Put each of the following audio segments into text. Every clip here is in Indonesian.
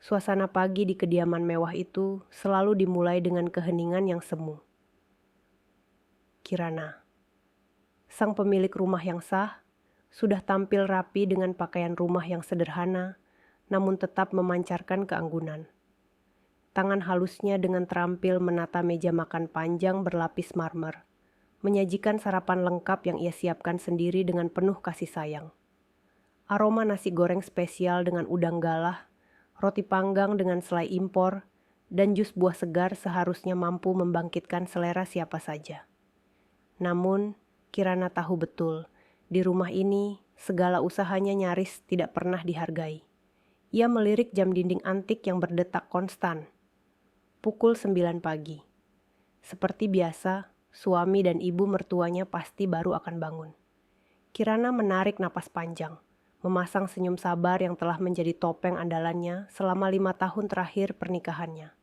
Suasana pagi di kediaman mewah itu selalu dimulai dengan keheningan yang semu. Kirana, sang pemilik rumah yang sah, sudah tampil rapi dengan pakaian rumah yang sederhana, namun tetap memancarkan keanggunan. Tangan halusnya dengan terampil menata meja makan panjang berlapis marmer, menyajikan sarapan lengkap yang ia siapkan sendiri dengan penuh kasih sayang. Aroma nasi goreng spesial dengan udang galah, roti panggang dengan selai impor, dan jus buah segar seharusnya mampu membangkitkan selera siapa saja. Namun, Kirana tahu betul, di rumah ini segala usahanya nyaris tidak pernah dihargai. Ia melirik jam dinding antik yang berdetak konstan. Pukul 9 pagi. Seperti biasa, suami dan ibu mertuanya pasti baru akan bangun. Kirana menarik napas panjang, memasang senyum sabar yang telah menjadi topeng andalannya selama 5 tahun terakhir pernikahannya.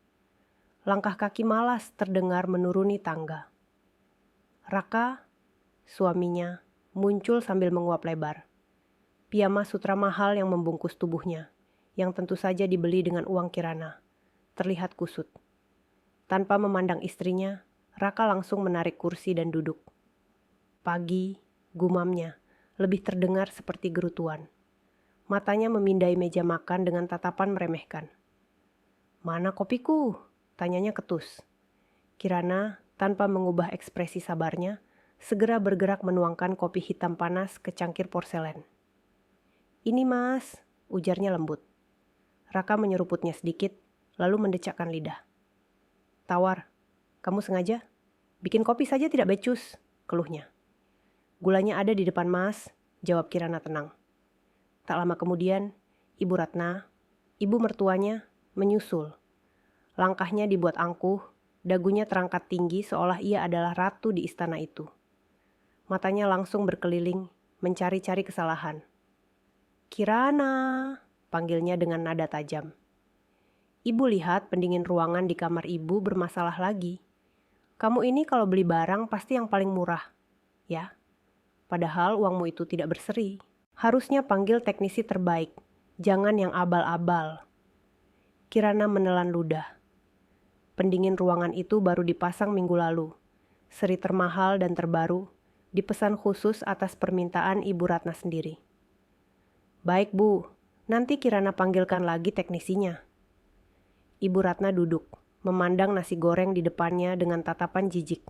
Langkah kaki malas terdengar menuruni tangga. Raka, suaminya, muncul sambil menguap lebar. Piyama sutra mahal yang membungkus tubuhnya, yang tentu saja dibeli dengan uang Kirana, terlihat kusut. Tanpa memandang istrinya, Raka langsung menarik kursi dan duduk. Pagi, gumamnya, lebih terdengar seperti gerutuan. Matanya memindai meja makan dengan tatapan meremehkan. "Mana kopiku?" tanyanya ketus. Kirana, tanpa mengubah ekspresi sabarnya, segera bergerak menuangkan kopi hitam panas ke cangkir porselen. "Ini mas," ujarnya lembut. Raka menyeruputnya sedikit, lalu mendecakkan lidah. "Tawar, kamu sengaja? Bikin kopi saja tidak becus," keluhnya. "Gulanya ada di depan mas," jawab Kirana tenang. Tak lama kemudian, Ibu Ratna, ibu mertuanya, menyusul. Langkahnya dibuat angkuh, dagunya terangkat tinggi seolah ia adalah ratu di istana itu. Matanya langsung berkeliling, mencari-cari kesalahan. "Kirana," panggilnya dengan nada tajam. Ibu lihat pendingin ruangan di kamar ibu bermasalah lagi. "Kamu ini kalau beli barang pasti yang paling murah, ya? Padahal uangmu itu tidak berseri. Harusnya panggil teknisi terbaik, jangan yang abal-abal." Kirana menelan ludah. Pendingin ruangan itu baru dipasang minggu lalu. Seri termahal dan terbaru, dipesan khusus atas permintaan Ibu Ratna sendiri. "Baik Bu, nanti Kirana panggilkan lagi teknisinya." Ibu Ratna duduk, memandang nasi goreng di depannya dengan tatapan jijik.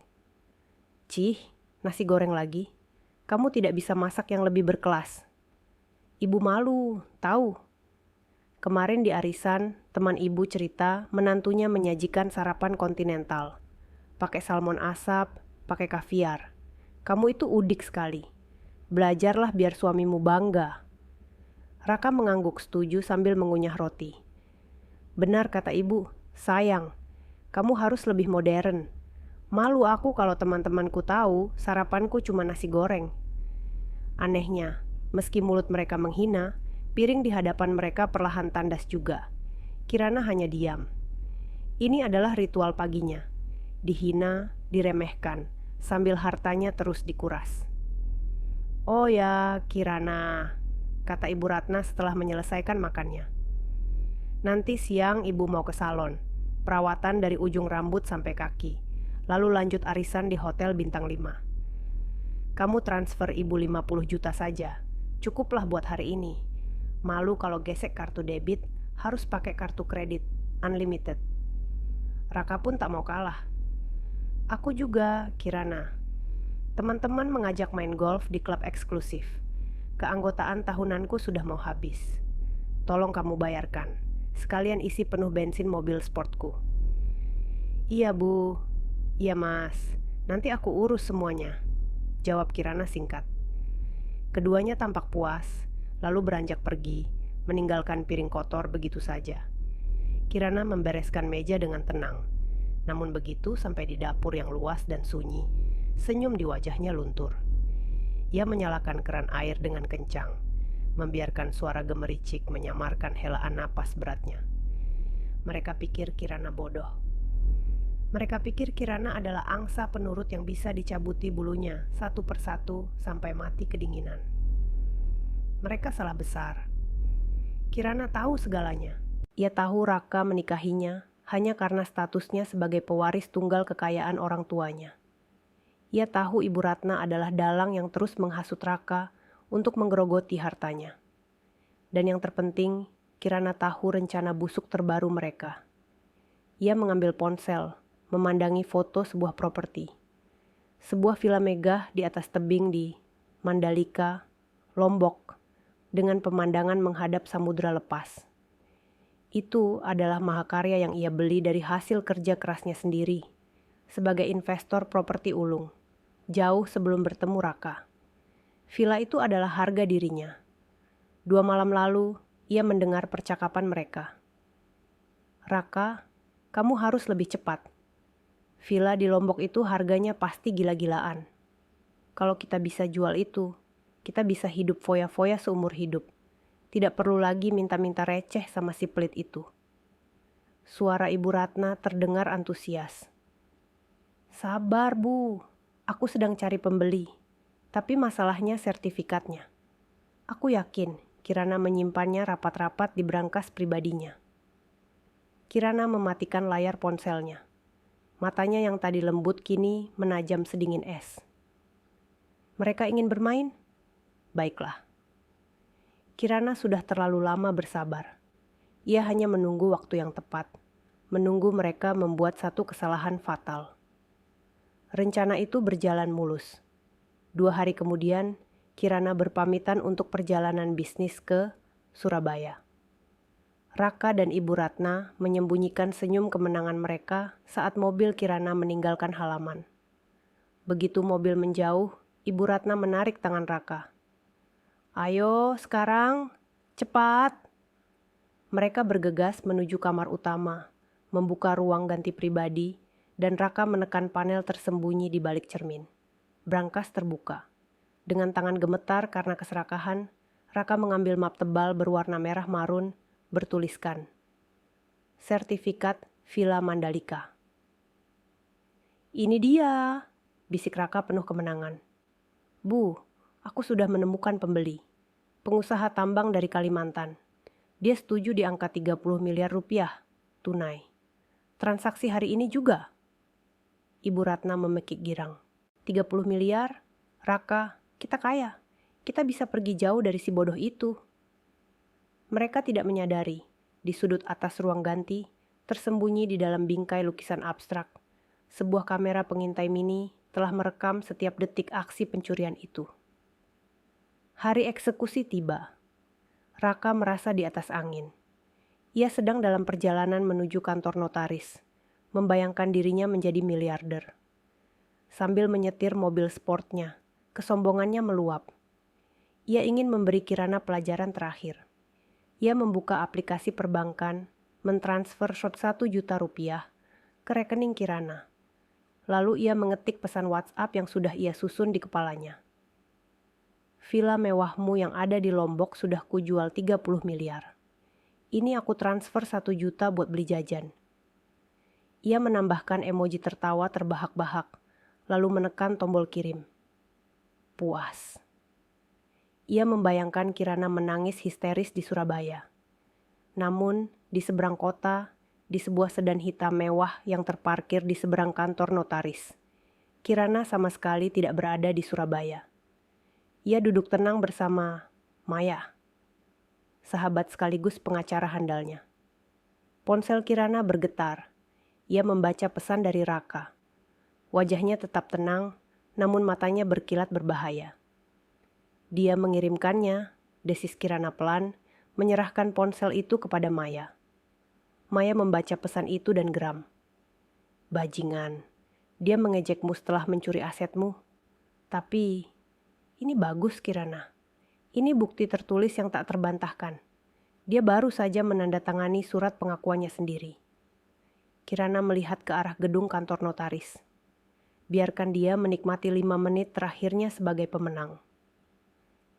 "Cih, nasi goreng lagi? Kamu tidak bisa masak yang lebih berkelas." "Ibu malu, tahu. Kemarin di arisan, teman ibu cerita menantunya menyajikan sarapan kontinental. Pakai salmon asap, pakai kaviar. Kamu itu udik sekali. Belajarlah biar suamimu bangga." Raka mengangguk setuju sambil mengunyah roti. "Benar kata ibu, sayang. Kamu harus lebih modern. Malu aku kalau teman-temanku tahu sarapanku cuma nasi goreng." Anehnya, meski mulut mereka menghina, piring di hadapan mereka perlahan tandas juga. Kirana hanya diam. Ini adalah ritual paginya. Dihina, diremehkan, sambil hartanya terus dikuras. "Oh ya, Kirana," kata Ibu Ratna setelah menyelesaikan makannya. "Nanti siang ibu mau ke salon, perawatan dari ujung rambut sampai kaki, lalu lanjut arisan di hotel bintang 5. Kamu transfer ibu 50 juta saja, cukuplah buat hari ini. Malu kalau gesek kartu debit, harus pakai kartu kredit, unlimited." Raka pun tak mau kalah. "Aku juga, Kirana. Teman-teman mengajak main golf di klub eksklusif. Keanggotaan tahunanku sudah mau habis. Tolong kamu bayarkan. Sekalian isi penuh bensin mobil sportku." "Iya Bu, iya Mas, nanti aku urus semuanya," jawab Kirana singkat. Keduanya tampak puas, lalu beranjak pergi, meninggalkan piring kotor begitu saja. Kirana membereskan meja dengan tenang. Namun begitu sampai di dapur yang luas dan sunyi, senyum di wajahnya luntur. Ia menyalakan keran air dengan kencang, membiarkan suara gemericik menyamarkan helaan napas beratnya. Mereka pikir Kirana bodoh. Mereka pikir Kirana adalah angsa penurut yang bisa dicabuti bulunya satu persatu sampai mati kedinginan. Mereka salah besar. Kirana tahu segalanya. Ia tahu Raka menikahinya hanya karena statusnya sebagai pewaris tunggal kekayaan orang tuanya. Ia tahu Ibu Ratna adalah dalang yang terus menghasut Raka untuk menggerogoti hartanya. Dan yang terpenting, Kirana tahu rencana busuk terbaru mereka. Ia mengambil ponsel, memandangi foto sebuah properti. Sebuah villa megah di atas tebing di Mandalika, Lombok, dengan pemandangan menghadap samudra lepas. Itu adalah mahakarya yang ia beli dari hasil kerja kerasnya sendiri, sebagai investor properti ulung, jauh sebelum bertemu Raka. Villa itu adalah harga dirinya. 2 malam lalu, ia mendengar percakapan mereka. "Raka, kamu harus lebih cepat. Villa di Lombok itu harganya pasti gila-gilaan. Kalau kita bisa jual itu, kita bisa hidup foya-foya seumur hidup. Tidak perlu lagi minta-minta receh sama si pelit itu." Suara Ibu Ratna terdengar antusias. "Sabar, Bu. Aku sedang cari pembeli. Tapi masalahnya sertifikatnya. Aku yakin Kirana menyimpannya rapat-rapat di brankas pribadinya." Kirana mematikan layar ponselnya. Matanya yang tadi lembut kini menajam sedingin es. "Mereka ingin bermain? Baiklah." Kirana sudah terlalu lama bersabar. Ia hanya menunggu waktu yang tepat, menunggu mereka membuat satu kesalahan fatal. Rencana itu berjalan mulus. 2 hari kemudian, Kirana berpamitan untuk perjalanan bisnis ke Surabaya. Raka dan Ibu Ratna menyembunyikan senyum kemenangan mereka saat mobil Kirana meninggalkan halaman. Begitu mobil menjauh, Ibu Ratna menarik tangan Raka. "Ayo sekarang, cepat." Mereka bergegas menuju kamar utama, membuka ruang ganti pribadi, dan Raka menekan panel tersembunyi di balik cermin. Brankas terbuka. Dengan tangan gemetar karena keserakahan, Raka mengambil map tebal berwarna merah marun, bertuliskan, "Sertifikat Villa Mandalika." "Ini dia," bisik Raka penuh kemenangan. "Bu, aku sudah menemukan pembeli. Pengusaha tambang dari Kalimantan. Dia setuju di angka 30 miliar rupiah, tunai. Transaksi hari ini juga." Ibu Ratna memekik girang. 30 miliar? Raka, kita kaya. Kita bisa pergi jauh dari si bodoh itu. Mereka tidak menyadari, di sudut atas ruang ganti, tersembunyi di dalam bingkai lukisan abstrak, sebuah kamera pengintai mini telah merekam setiap detik aksi pencurian itu. Hari eksekusi tiba. Raka merasa di atas angin. Ia sedang dalam perjalanan menuju kantor notaris, membayangkan dirinya menjadi miliarder. Sambil menyetir mobil sportnya, kesombongannya meluap. Ia ingin memberi Kirana pelajaran terakhir. Ia membuka aplikasi perbankan, mentransfer 1 juta rupiah ke rekening Kirana. Lalu ia mengetik pesan WhatsApp yang sudah ia susun di kepalanya. "Villa mewahmu yang ada di Lombok sudah kujual 30 miliar. Ini aku transfer 1 juta buat beli jajan." Ia menambahkan emoji tertawa terbahak-bahak, lalu menekan tombol kirim. Puas. Ia membayangkan Kirana menangis histeris di Surabaya. Namun, di seberang kota, di sebuah sedan hitam mewah yang terparkir di seberang kantor notaris, Kirana sama sekali tidak berada di Surabaya. Ia duduk tenang bersama Maya, sahabat sekaligus pengacara handalnya. Ponsel Kirana bergetar. Ia membaca pesan dari Raka. Wajahnya tetap tenang, namun matanya berkilat berbahaya. "Dia mengirimkannya," desis Kirana pelan, menyerahkan ponsel itu kepada Maya. Maya membaca pesan itu dan geram. "Bajingan, dia mengejekmu setelah mencuri asetmu. Tapi, ini bagus Kirana. Ini bukti tertulis yang tak terbantahkan. Dia baru saja menandatangani surat pengakuannya sendiri." Kirana melihat ke arah gedung kantor notaris. Biarkan dia menikmati 5 menit terakhirnya sebagai pemenang.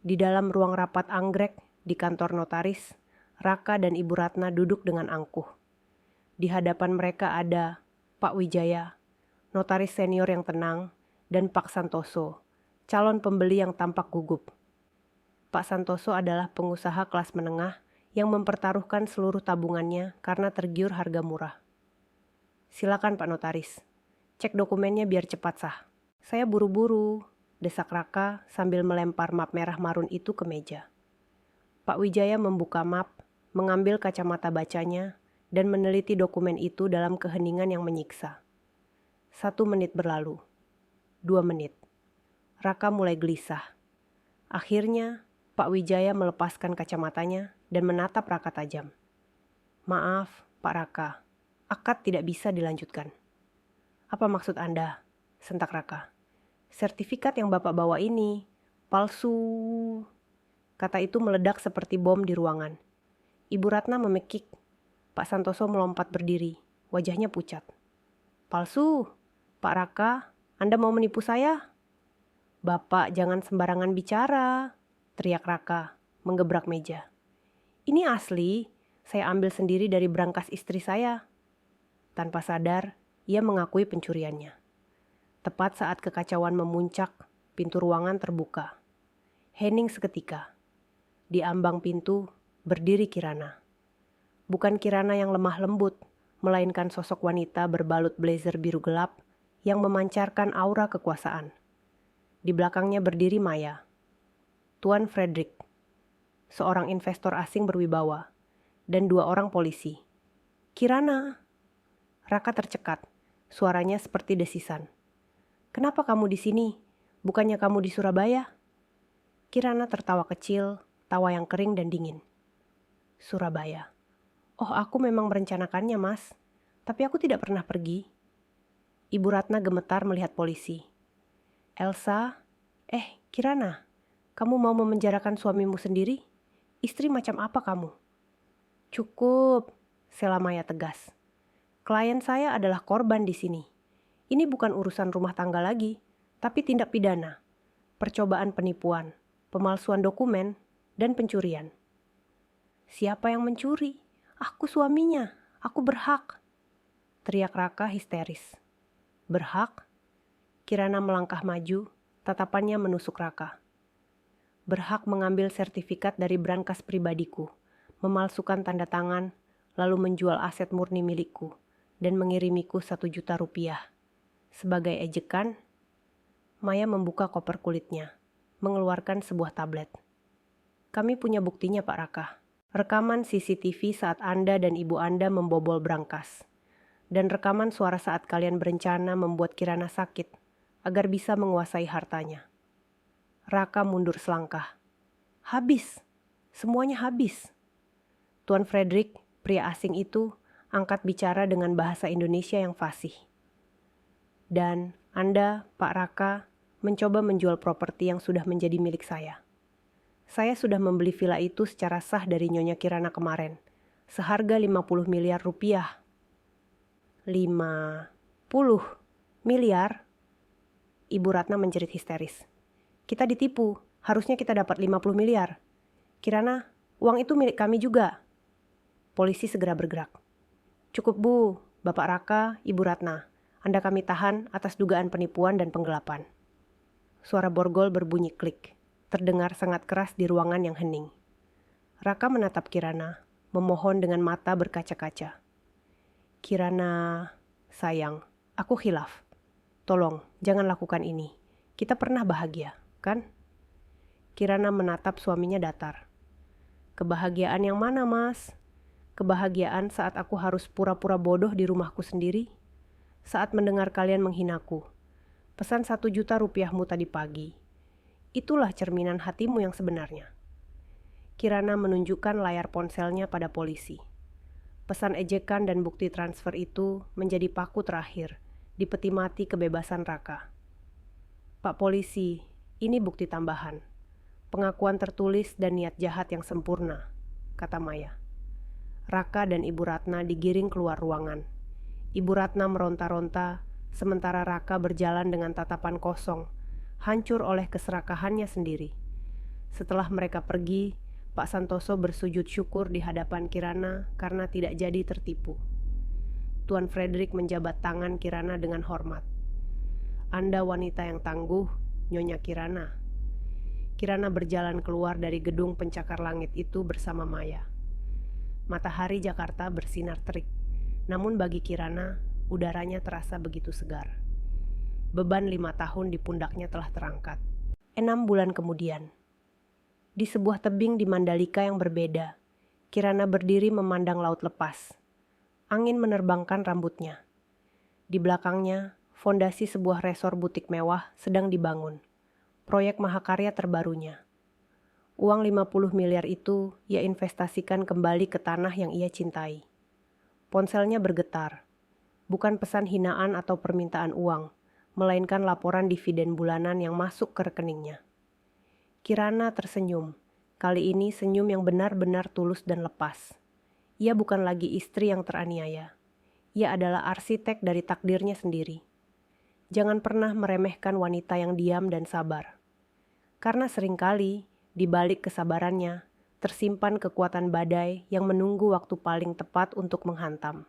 Di dalam ruang rapat anggrek di kantor notaris, Raka dan Ibu Ratna duduk dengan angkuh. Di hadapan mereka ada Pak Wijaya, notaris senior yang tenang, dan Pak Santoso, calon pembeli yang tampak gugup. Pak Santoso adalah pengusaha kelas menengah yang mempertaruhkan seluruh tabungannya karena tergiur harga murah. "Silakan Pak Notaris, cek dokumennya biar cepat sah." "Saya buru-buru," desak Raka sambil melempar map merah marun itu ke meja. Pak Wijaya membuka map, mengambil kacamata bacanya, dan meneliti dokumen itu dalam keheningan yang menyiksa. 1 menit berlalu. 2 menit. Raka mulai gelisah. Akhirnya, Pak Wijaya melepaskan kacamatanya dan menatap Raka tajam. "Maaf, Pak Raka, akad tidak bisa dilanjutkan." "Apa maksud Anda?" sentak Raka. "Sertifikat yang Bapak bawa ini palsu." Kata itu meledak seperti bom di ruangan. Ibu Ratna memekik. Pak Santoso melompat berdiri, wajahnya pucat. "Palsu? Pak Raka, Anda mau menipu saya?" "Bapak jangan sembarangan bicara," teriak Raka, menggebrak meja. "Ini asli, saya ambil sendiri dari brankas istri saya." Tanpa sadar, ia mengakui pencuriannya. Tepat saat kekacauan memuncak, pintu ruangan terbuka. Hening seketika. Di ambang pintu, berdiri Kirana. Bukan Kirana yang lemah lembut, melainkan sosok wanita berbalut blazer biru gelap yang memancarkan aura kekuasaan. Di belakangnya berdiri Maya, Tuan Frederick, seorang investor asing berwibawa, dan 2 orang polisi. "Kirana!" Raka tercekat, suaranya seperti desisan. "Kenapa kamu di sini? Bukannya kamu di Surabaya?" Kirana tertawa kecil, tawa yang kering dan dingin. "Surabaya. Oh, aku memang merencanakannya, Mas. Tapi aku tidak pernah pergi." Ibu Ratna gemetar melihat polisi. "Elsa, Kirana, kamu mau memenjarakan suamimu sendiri? Istri macam apa kamu?" "Cukup," Sela Maya tegas. "Klien saya adalah korban di sini. Ini bukan urusan rumah tangga lagi, tapi tindak pidana, percobaan penipuan, pemalsuan dokumen, dan pencurian." "Siapa yang mencuri? Aku suaminya, aku berhak," teriak Raka histeris. "Berhak?" Kirana melangkah maju, tatapannya menusuk Raka. "Berhak mengambil sertifikat dari brankas pribadiku, memalsukan tanda tangan, lalu menjual aset murni milikku, dan mengirimiku 1 juta rupiah. Sebagai ejekan," Maya membuka koper kulitnya, mengeluarkan sebuah tablet. "Kami punya buktinya, Pak Raka. Rekaman CCTV saat Anda dan ibu Anda membobol brankas. Dan rekaman suara saat kalian berencana membuat Kirana sakit agar bisa menguasai hartanya." Raka mundur selangkah. "Habis. Semuanya habis." Tuan Frederick, pria asing itu, angkat bicara dengan bahasa Indonesia yang fasih. "Dan Anda, Pak Raka, mencoba menjual properti yang sudah menjadi milik saya. Saya sudah membeli villa itu secara sah dari Nyonya Kirana kemarin, seharga 50 miliar rupiah." 50 miliar? Ibu Ratna menjerit histeris. "Kita ditipu, harusnya kita dapat 50 miliar. Kirana, uang itu milik kami juga." Polisi segera bergerak. "Cukup Bu, Bapak Raka, Ibu Ratna. Anda kami tahan atas dugaan penipuan dan penggelapan." Suara borgol berbunyi klik, terdengar sangat keras di ruangan yang hening. Raka menatap Kirana, memohon dengan mata berkaca-kaca. "Kirana, sayang, aku khilaf. Tolong, jangan lakukan ini. Kita pernah bahagia, kan?" Kirana menatap suaminya datar. "Kebahagiaan yang mana, Mas? Kebahagiaan saat aku harus pura-pura bodoh di rumahku sendiri? Saat mendengar kalian menghinaku. Pesan 1 juta rupiahmu tadi pagi. Itulah cerminan hatimu yang sebenarnya." Kirana menunjukkan layar ponselnya pada polisi. Pesan ejekan dan bukti transfer itu menjadi paku terakhir di peti mati kebebasan Raka. "Pak polisi, ini bukti tambahan. Pengakuan tertulis dan niat jahat yang sempurna," kata Maya. Raka dan Ibu Ratna digiring keluar ruangan. Ibu Ratna meronta-ronta, sementara Raka berjalan dengan tatapan kosong, hancur oleh keserakahannya sendiri. Setelah mereka pergi, Pak Santoso bersujud syukur di hadapan Kirana karena tidak jadi tertipu. Tuan Frederick menjabat tangan Kirana dengan hormat. "Anda wanita yang tangguh, Nyonya Kirana." Kirana berjalan keluar dari gedung pencakar langit itu bersama Maya. Matahari Jakarta bersinar terik, namun bagi Kirana, udaranya terasa begitu segar. Beban 5 tahun di pundaknya telah terangkat. 6 bulan kemudian, di sebuah tebing di Mandalika yang berbeda, Kirana berdiri memandang laut lepas. Angin menerbangkan rambutnya. Di belakangnya, fondasi sebuah resor butik mewah sedang dibangun. Proyek mahakarya terbarunya. Uang 50 miliar itu ia investasikan kembali ke tanah yang ia cintai. Ponselnya bergetar. Bukan pesan hinaan atau permintaan uang, melainkan laporan dividen bulanan yang masuk ke rekeningnya. Kirana tersenyum. Kali ini senyum yang benar-benar tulus dan lepas. Ia bukan lagi istri yang teraniaya. Ia adalah arsitek dari takdirnya sendiri. Jangan pernah meremehkan wanita yang diam dan sabar. Karena seringkali, di balik kesabarannya, tersimpan kekuatan badai yang menunggu waktu paling tepat untuk menghantam.